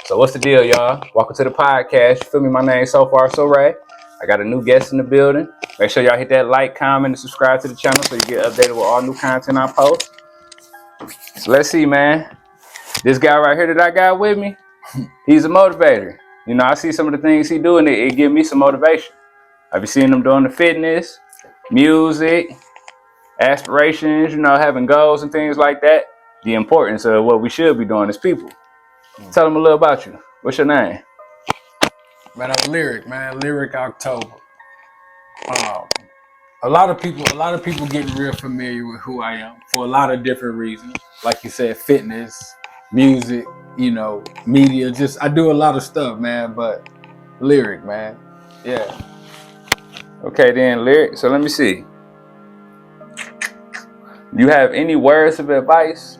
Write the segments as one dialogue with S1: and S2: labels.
S1: So what's the deal, y'all? Welcome to the podcast. You feel me? My name's SoFarSoRay. I got a new guest in the building. Make sure y'all hit that like, comment, and subscribe to the channel so you get updated with all new content I post. So let's see, man. This guy right here that I got with me, he's a motivator. You know, I see some of the things he do, and it give me some motivation. I've been seeing him doing the fitness, music, aspirations, you know, having goals and things like that. The importance of what we should be doing as people. Tell them a little about you. What's your name?
S2: Man, I'm Lyric, man. LyricOctober. A lot of people getting real familiar with who I am for a lot of different reasons. Like you said, fitness, music, you know, media. Just I do a lot of stuff, man. But Lyric, man. Yeah.
S1: Okay, then, Lyric. So let me see. Do you have any words of advice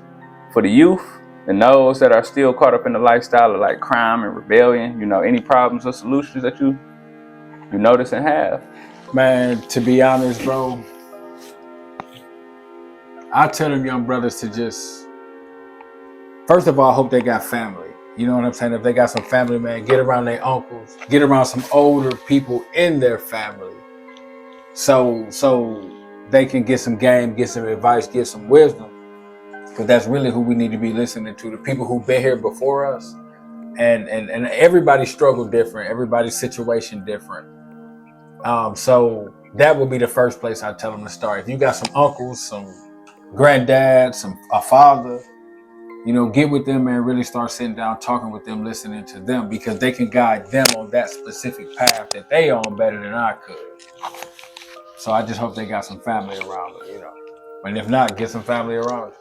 S1: for the youth and those that are still caught up in the lifestyle of like crime and rebellion? You know, any problems or solutions that you notice and have?
S2: Man, to be honest, bro, I tell them young brothers to just, first of all, I hope they got family. You know what I'm saying? If they got some family, man, get around their uncles, get around some older people in their family. So they can get some game, get some advice, get some wisdom. Because that's really who we need to be listening to, the people who've been here before us. And everybody's struggle different, everybody's situation different. So that would be the first place I tell them to start. If you got some uncles, some granddads, a father, you know, get with them and really start sitting down, talking with them, listening to them, because they can guide them on that specific path that they on better than I could. So I just hope they got some family around them, you know. And if not, get some family around them.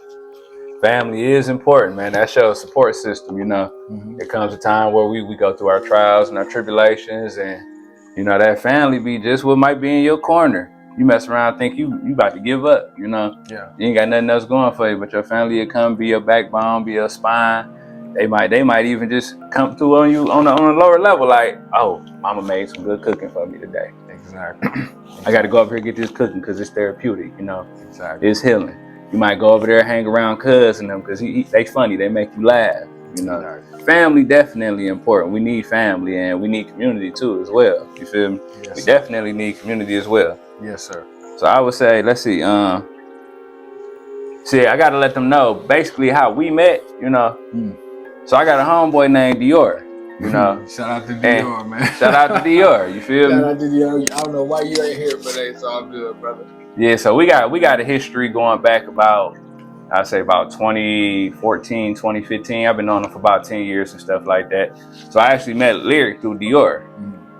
S1: Family is important, man. That shows support system, you know. There comes a time where we go through our trials and our tribulations, and you know, that family be just what might be in your corner. You mess around, think you about to give up, you know.
S2: Yeah.
S1: You ain't got nothing else going for you, but your family will come, be your backbone, be your spine. They might even just come through on you on a lower level, like, oh, mama made some good cooking for me today.
S2: Exactly.
S1: I got to go over here and get this cooking because it's therapeutic, you know.
S2: Exactly.
S1: It's healing. You might go over there and hang around cuz and them because they funny. They make you laugh, you know.
S2: Exactly.
S1: Family definitely important. We need family and we need community too as well. You feel me?
S2: Yes,
S1: we
S2: sir.
S1: definitely need community as well.
S2: Yes, sir.
S1: So I would say, let's see. I got to let them know basically how we met, you know. So I got a homeboy named Dior. You know,
S2: shout out to Dior, man.
S1: Shout out to Dior. You feel me?
S2: Shout out to Dior. I don't know why you ain't here, but it's all good, brother.
S1: Yeah, so we got a history going back about, I'd say about 2014, 2015. I've been on him for about 10 years and stuff like that. So I actually met Lyric through Dior.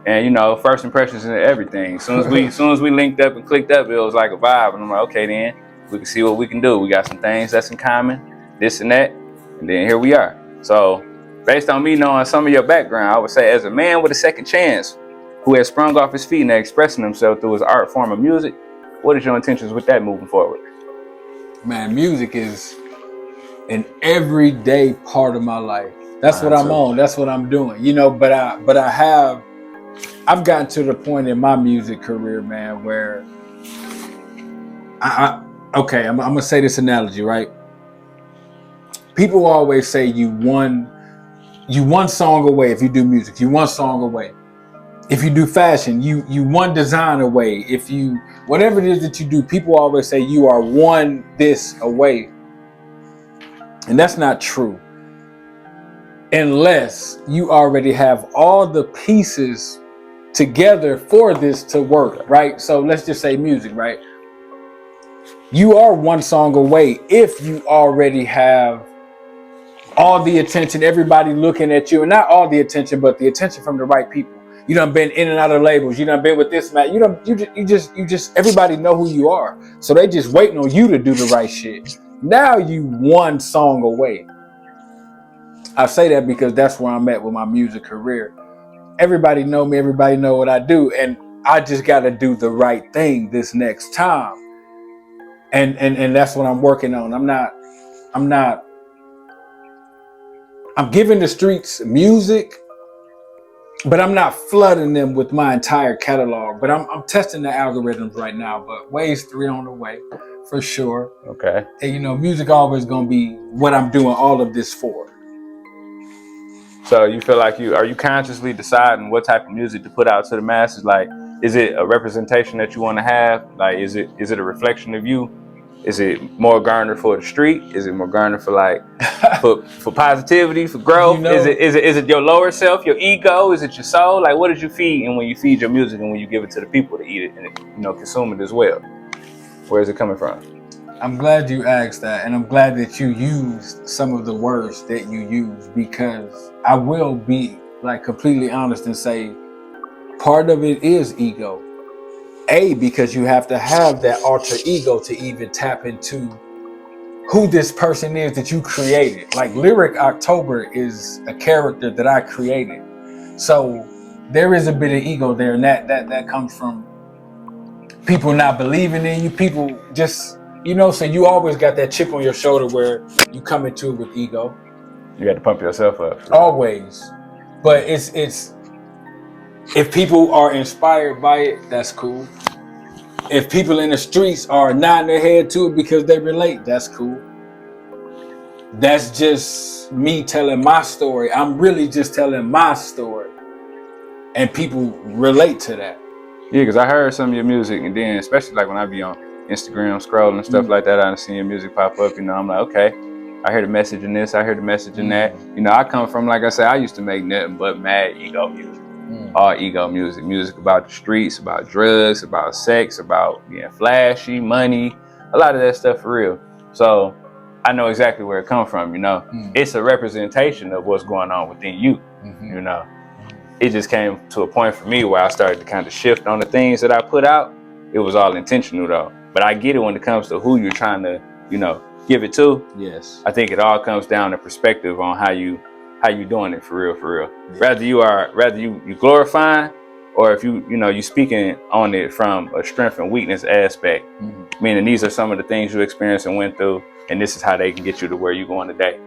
S1: And you know, first impressions and everything. As soon as we linked up and clicked up, it was like a vibe. And I'm like, okay, then we can see what we can do. We got some things that's in common, this and that, and then here we are. So based on me knowing some of your background, I would say as a man with a second chance who has sprung off his feet and expressing himself through his art form of music, what is your intentions with that moving forward?
S2: Man, music is an everyday part of my life. That's what I'm on. That's what I'm doing. You know, but I've gotten to the point in my music career, man, where I'm gonna say this analogy, right? People always say you one song away if you do music. You one song away. If you do fashion, you one design away. If you whatever it is that you do, people always say you are one this away. And that's not true. Unless you already have all the pieces together for this to work, right? So let's just say music, right? You are one song away if you already have all the attention, everybody looking at you, and not all the attention, but the attention from the right people. You done been in and out of labels. You done been with this man. You just everybody know who you are. So they just waiting on you to do the right shit. Now you one song away. I say that because that's where I'm at with my music career. Everybody know me, everybody know what I do, and I just gotta do the right thing this next time. And that's what I'm working on. I'm giving the streets music, but I'm not flooding them with my entire catalog. But I'm testing the algorithms right now, but Waves 3 on the way for sure.
S1: Okay.
S2: And you know, music always gonna be what I'm doing all of this for.
S1: So you feel like are you consciously deciding what type of music to put out to the masses? Like, is it a representation that you want to have? Like, is it a reflection of you? Is it more garnered for the street? Is it more garnered for like for positivity, for growth?
S2: You know,
S1: Is it your lower self, your ego? Is it your soul? Like, what did you feed? And when you feed your music and when you give it to the people to eat it and consume it as well, where is it coming from?
S2: I'm glad you asked that, and I'm glad that you used some of the words that you use, because I will be like completely honest and say part of it is ego. Because you have to have that alter ego to even tap into who this person is that you created. Like LyricOctober is a character that I created. So there is a bit of ego there, and that comes from people not believing in you, people just, so you always got that chip on your shoulder where you come into it with ego.
S1: You got to pump yourself up.
S2: Always. But it's if people are inspired by it, that's cool. If people in the streets are nodding their head to it because they relate, that's cool. That's just me telling my story. I'm really just telling my story. And people relate to that.
S1: Yeah, because I heard some of your music, and then especially like when I be on Instagram scrolling and stuff like that, I done seen your music pop up. I'm like, okay, I heard a message in this, I heard a message in that. I come from, like I said, I used to make nothing but mad ego music. All ego music about the streets, about drugs, about sex, about being flashy, money, a lot of that stuff for real. So I know exactly where it comes from. It's a representation of what's going on within you. It just came to a point for me where I started to kind of shift on the things that I put out. It was all intentional though, but I get it when it comes to who you're trying to give it to.
S2: Yes,
S1: I think it all comes down to perspective on how you doing it for real. Yeah. Rather you glorifying, or if you speaking on it from a strength and weakness aspect, meaning these are some of the things you experienced and went through, and this is how they can get you to where you're going today.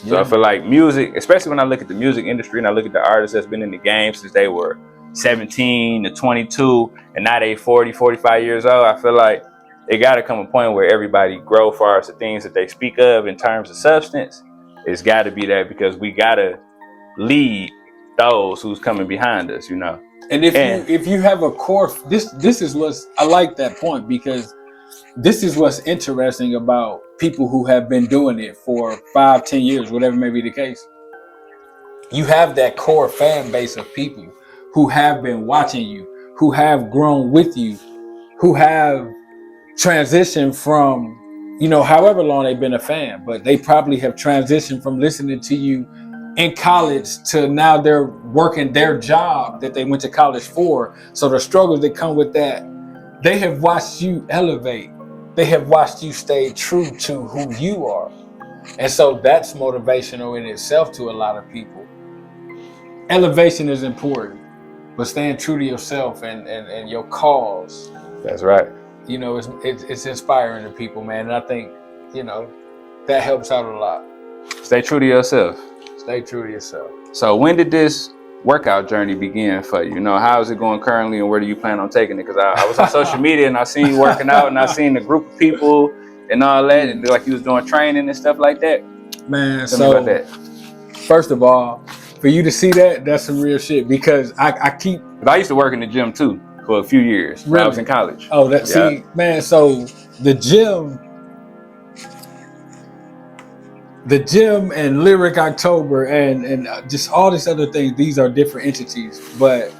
S1: Yeah. So I feel like music, especially when I look at the music industry and I look at the artists that's been in the game since they were 17 to 22 and now they 40, 45 years old, I feel like it got to come a point where everybody grow as far as the things that they speak of in terms of substance. It's got to be that, because we got to lead those who's coming behind us,
S2: And if you have a core, this is what's, I like that point, because this is what's interesting about people who have been doing it for 5-10 years, whatever may be the case. You have that core fan base of people who have been watching you, who have grown with you, who have transitioned from, however long they've been a fan, but they probably have transitioned from listening to you in college to now they're working their job that they went to college for. So the struggles that come with that, they have watched you elevate. They have watched you stay true to who you are. And so that's motivational in itself to a lot of people. Elevation is important, but staying true to yourself and your cause.
S1: That's right.
S2: It's inspiring to people, man. And I think, that helps out a lot.
S1: Stay true to yourself.
S2: Stay true to yourself.
S1: So when did this workout journey begin for you? How is it going currently, and where do you plan on taking it? Because I was on social media and I seen you working out, and I seen the group of people and all that, and like you was doing training and stuff like that.
S2: Man,
S1: Tell me about that.
S2: First of all, for you to see that's some real shit, because I
S1: used to work in the gym too for a few years when I was in college.
S2: Oh, see, man, so the gym and LyricOctober and just all these other things, these are different entities. But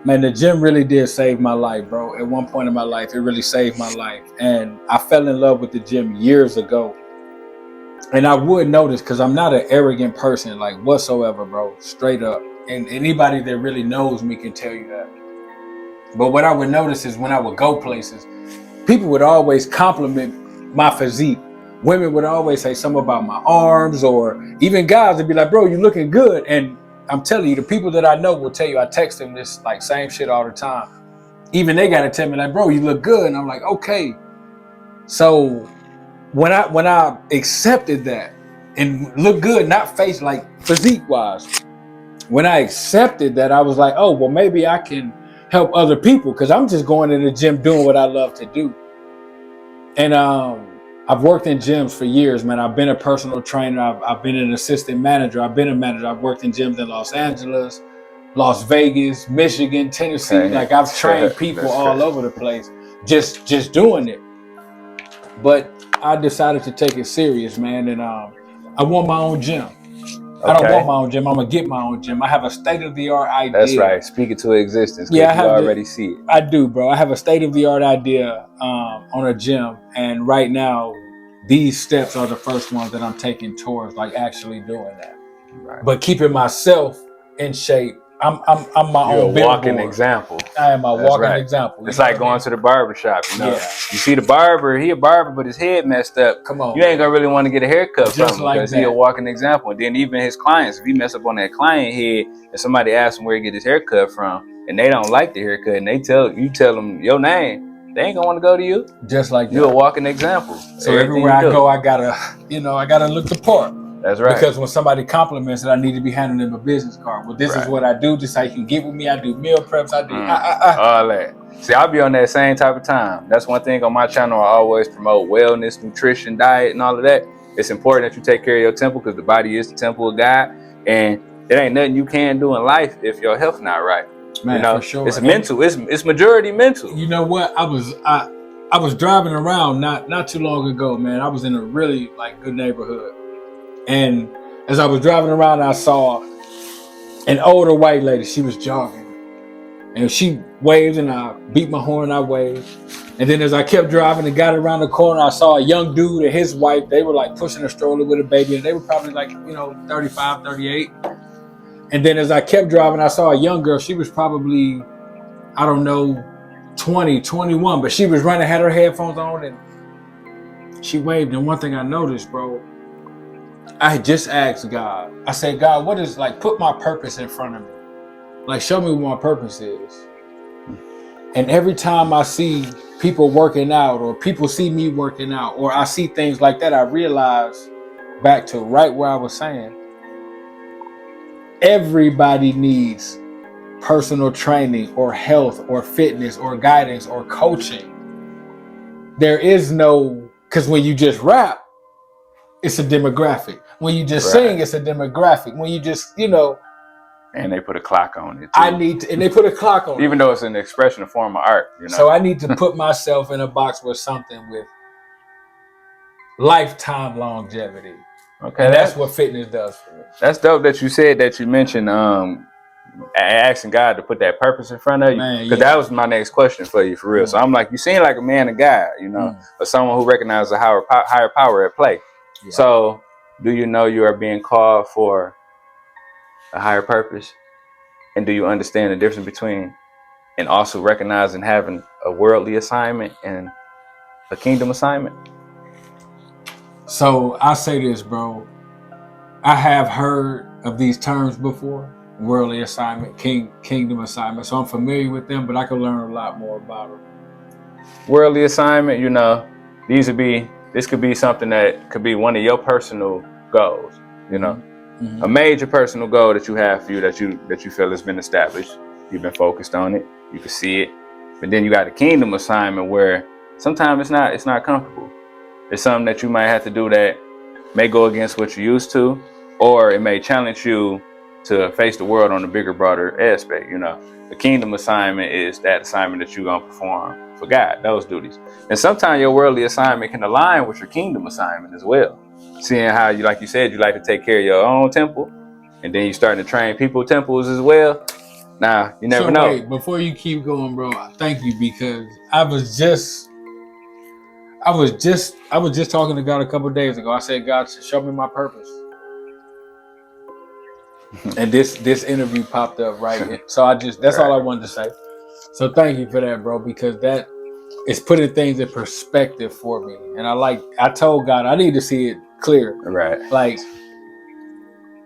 S2: man, the gym really did save my life, bro. At one point in my life, it really saved my life. And I fell in love with the gym years ago. And I would notice, because I'm not an arrogant person, like whatsoever, bro, straight up. And anybody that really knows me can tell you that. But what I would notice is when I would go places, people would always compliment my physique. Women would always say something about my arms, or even guys would be like, bro, you looking good. And I'm telling you, the people that I know will tell you, I text them this like same shit all the time. Even they got to tell me like, bro, you look good. And I'm like, okay. So when I accepted that and look good, not face like physique wise, when I accepted that, I was like, oh, well, maybe I can help other people, because I'm just going to the gym doing what I love to do. And I've worked in gyms for years, man. I've been a personal trainer. I've been an assistant manager. I've been a manager. I've worked in gyms in Los Angeles, Las Vegas, Michigan, Tennessee.
S1: Okay.
S2: Like I've trained people all over the place, just doing it. But I decided to take it serious, man. And I want my own gym. I don't want my own gym. I'm gonna get my own gym. I have a state-of-the-art idea.
S1: That's right. Speak it to existence.
S2: Yeah, I
S1: you already see it.
S2: I do, bro. I have a state-of-the-art idea on a gym, and right now, these steps are the first ones that I'm taking towards like actually doing that.
S1: Right.
S2: But keeping myself in shape. I'm my own
S1: You're a walking
S2: billboard.
S1: example.
S2: I am a walking example.
S1: It's like going to the barber shop. You know,
S2: Yeah.
S1: You see the barber, he a barber, but his head messed up.
S2: Come on,
S1: you ain't gonna really want to get a haircut from him
S2: like
S1: because he a walking example. And then even his clients, if he mess up on that client head, and somebody asks him where he get his haircut from, and they don't like the haircut, and tell them your name, they ain't gonna want to go to you.
S2: Just like
S1: you're a walking example.
S2: So everywhere I go, I gotta look the part.
S1: That's right.
S2: Because when somebody compliments it, I need to be handing them a business card. Well, this is what I do. This is how you can get with me. I do meal preps. I do
S1: all that. See, I'll be on that same type of time. That's one thing on my channel. I always promote wellness, nutrition, diet, and all of that. It's important that you take care of your temple because the body is the temple of God, and it ain't nothing you can do in life if your health not right.
S2: Man,
S1: you know,
S2: for sure.
S1: It's mental. It's majority mental.
S2: You know what? I was driving around not too long ago, man. I was in a really good neighborhood. And as I was driving around, I saw an older white lady. She was jogging. And she waved, and I beat my horn, I waved. And then as I kept driving and got around the corner, I saw a young dude and his wife. They were pushing a stroller with a baby. And they were probably 35, 38. And then as I kept driving, I saw a young girl. She was probably, 20, 21. But she was running, had her headphones on, and she waved. And one thing I noticed, bro, I had just asked God. I said, God, what is put my purpose in front of me. Show me what my purpose is. And every time I see people working out or people see me working out or I see things like that, I realize back to right where I was saying, everybody needs personal training or health or fitness or guidance or coaching. There is no, because when you just rap, it's a demographic. When you just sing, it's a demographic. When you just,
S1: and they put a clock on it too.
S2: And they put a clock on it.
S1: Even though it's an expression, a form of art,
S2: So I need to put myself in a box with something with lifetime longevity. Okay. And that's what fitness does for me.
S1: That's dope that you said that you mentioned asking God to put that purpose in front of you. Because that was my next question for you, for real. So I'm like, you seem like a man of God, or someone who recognizes a higher power at play. Yeah. So do you know you are being called for a higher purpose? And do you understand the difference between and also recognizing having a worldly assignment and a kingdom assignment?
S2: So I say this, bro. I have heard of these terms before: worldly assignment, kingdom assignment. So I'm familiar with them, but I could learn a lot more about them.
S1: Worldly assignment, this could be something that could be one of your personal goals, Mm-hmm. A major personal goal that you have for you that you feel has been established. You've been focused on it. You can see it. But then you got a kingdom assignment where sometimes it's not comfortable. It's something that you might have to do that may go against what you're used to, or it may challenge you to face the world on a bigger, broader aspect. The kingdom assignment is that assignment that you're gonna perform for God, those duties. And sometimes your worldly assignment can align with your kingdom assignment as well. Seeing how you like to take care of your own temple, and then you're starting to train people temples as well. Now you never know.
S2: Wait, before you keep going, bro, thank you, because I was just talking to God a couple of days ago. I said, God, show me my purpose. And this interview popped up right here. So that's all I wanted to say. So thank you for that, bro, because that is putting things in perspective for me. And I told God I need to see it clear.
S1: Right.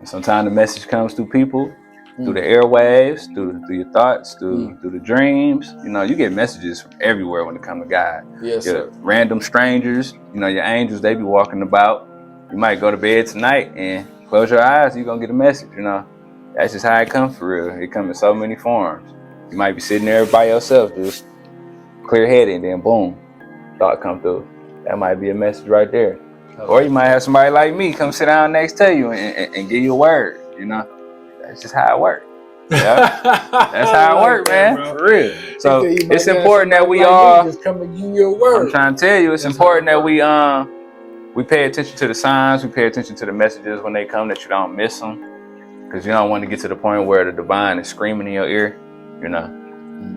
S1: Sometimes the message comes through people, through the airwaves, through your thoughts, through the dreams. You get messages from everywhere when it comes to God.
S2: Yes, sir.
S1: Random strangers, your angels, they be walking about. You might go to bed tonight and close your eyes, you're gonna get a message, That's just how it comes for real. It comes in so many forms. You might be sitting there by yourself, just clear-headed, and then boom, thought come through. That might be a message right there. Or you might have somebody like me come sit down next to you and give you a word, you know? That's just how it works. Yeah. That's how it works, man.
S2: Bro.
S1: For real. So it's important that we
S2: like
S1: all
S2: just come and give you a word.
S1: I'm trying to tell you, it's important that we pay attention to the signs, we pay attention to the messages when they come, that you don't miss them. Because you don't want to get to the point where the divine is screaming in your ear, you know?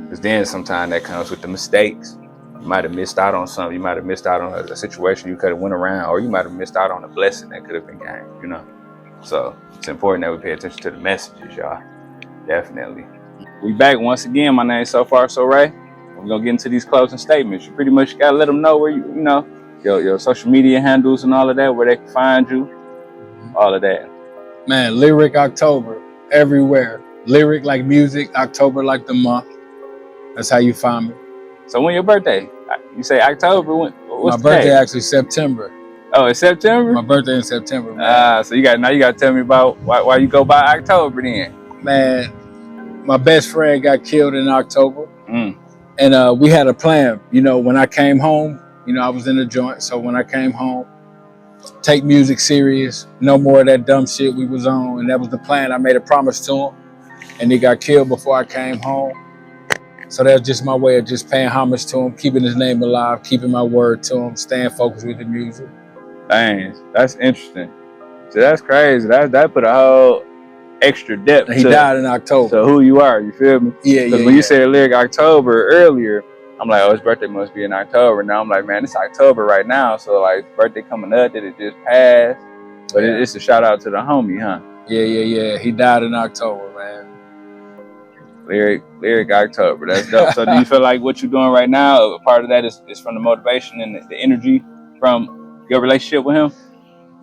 S1: Because then sometimes that comes with the mistakes. You might have missed out on something. You might have missed out on a situation you could have went around, or you might have missed out on a blessing that could have been gained, you know? So it's important that we pay attention to the messages, y'all. Definitely. We back once again. My name is SoFarSoRay. We're gonna get into these closing statements. You pretty much gotta let them know where you know, your social media handles and all of that, where they can find you, all of that.
S2: Man, LyricOctober, everywhere. Lyric like music, October like the month. That's how you find me.
S1: So when your birthday? You say October, what's
S2: my birthday actually September.
S1: Oh, it's September?
S2: My birthday in September, man.
S1: So you gotta tell me about why you go by October then.
S2: Man, my best friend got killed in October. And we had a plan, you know, when I came home, you know, I was in the joint. So when I came home, take music serious, no more of that dumb shit we was on. And that was the plan. I made a promise to him, and he got killed before I came home. So that's just my way of just paying homage to him, keeping his name alive, keeping my word to him, staying focused with the music.
S1: Dang, that's interesting. So that's crazy. That put a whole extra depth.
S2: And he died in October.
S1: So who you are, you feel me?
S2: Yeah, yeah.
S1: When you said LyricOctober earlier, I'm like, oh, his birthday must be in October. Now I'm like, man, it's October right now. So like, birthday coming up, did it just pass? But it's a shout out to the homie, huh?
S2: Yeah. He died in October, man.
S1: LyricOctober, that's dope. So do you feel like what you're doing right now, a part of that is from the motivation and the energy from your relationship with him?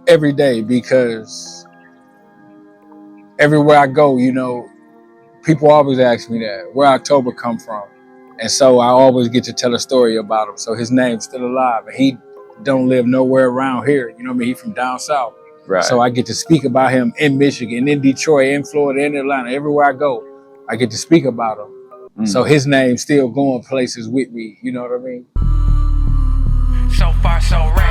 S2: Every day, because everywhere I go, you know, people always ask me that, where October come from? And so I always get to tell a story about him. So his name's still alive, and he don't live nowhere around here. You know what I mean? He's from down south.
S1: Right.
S2: So I get to speak about him in Michigan, in Detroit, in Florida, in Atlanta, everywhere I go, I get to speak about him. So his name's still going places with me. You know what I mean?
S3: So far, so right.